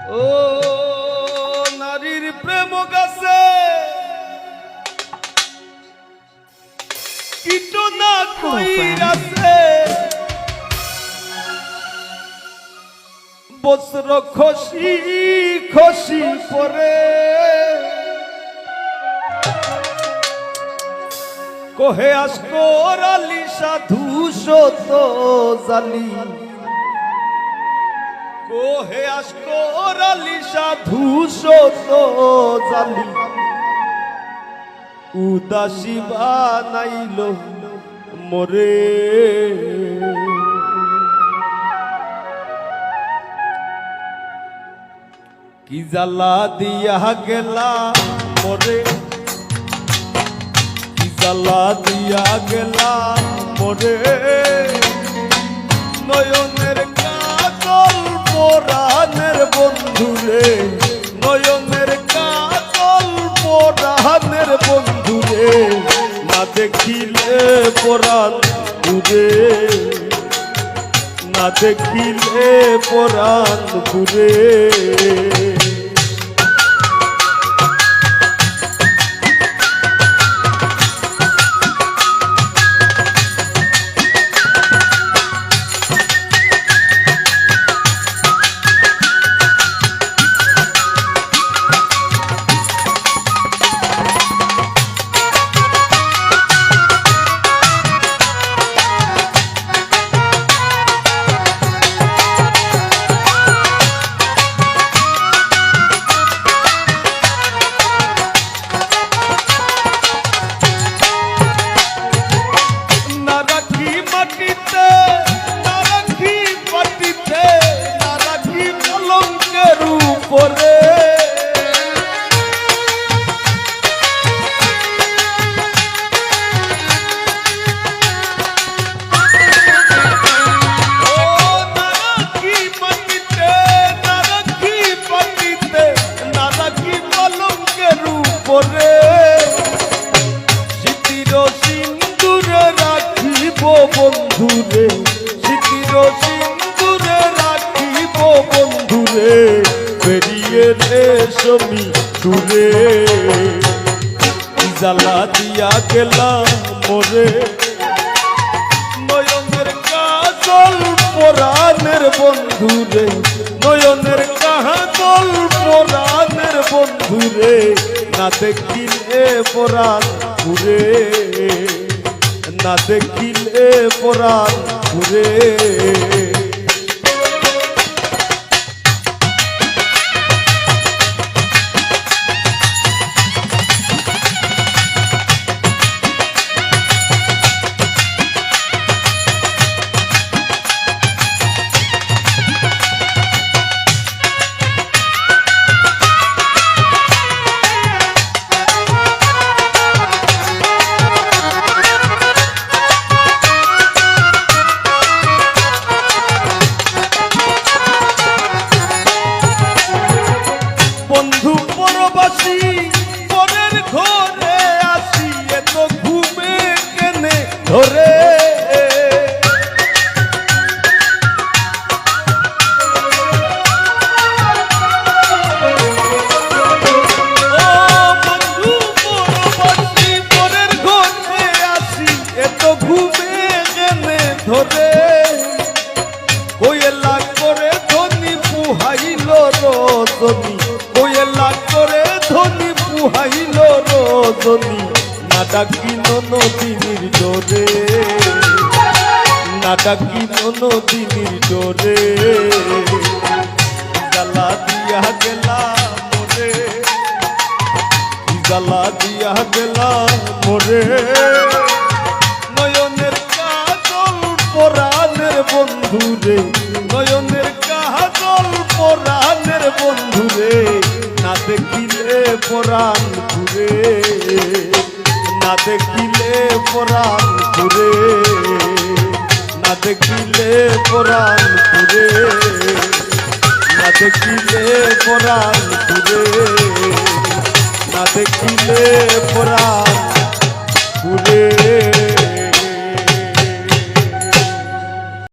ও নারীর প্রেম গাছে কীটনা কইরাছে বস্ত্র খসি খসি পরে কোহে আসকর আলী সাধু সত জালি কোহে আসকর আলী সাধু সত জালি উদাসী বানাইল মোরে কি জ্বালা দিয়া গেলা মোরে কি জ্বালা দিয়া গেলা মোরে নয়নের কাজল পরাণের বন্ধুরে নয়নের কাজল পরাণের বন্ধুরে না দেখিলে পরাণ পুরে না দেখিলে পরাণ পুরে বন্ধুরে স্মৃতির সিন্দুরে রাখিব বন্ধুরে বেরিয়ে রেশমি দূরে জ্বালা দিয়া গেলাম মোরে নয়নের কাজল পরাণের বন্ধুরে নয়নের কাজল পরাণের বন্ধুরে না দেখিলে পরাণ পুরে না দেখিলে পরাণ পুরে পরের ঘরে আসি এত ঘুমে কেনে ধরে বন্ধু পরবাসী পরের ঘরে আসি এত ঘুমে কেনে ধরে কোয়েলা করে ধনী পুহাইল রজনী কোয়েলা করে ধনী পুহাইল রজনী না ডাকিল নদীর ডোরে না ডাকিল নদীর ডোরে জ্বালা দিয়া গেলা মোরে জ্বালা দিয়া গেলা মোরে নয়নের কাজল পরাণের বন্ধুরে নয়নের কাজল পরাণের বন্ধুরে না দেখিলে পরাণ পুরে না দেখিলে পরাণ পুরে না দেখিলে পরাণ পুরে না দেখিলে পরাণ পুরে না দেখিলে পরাণ পুরে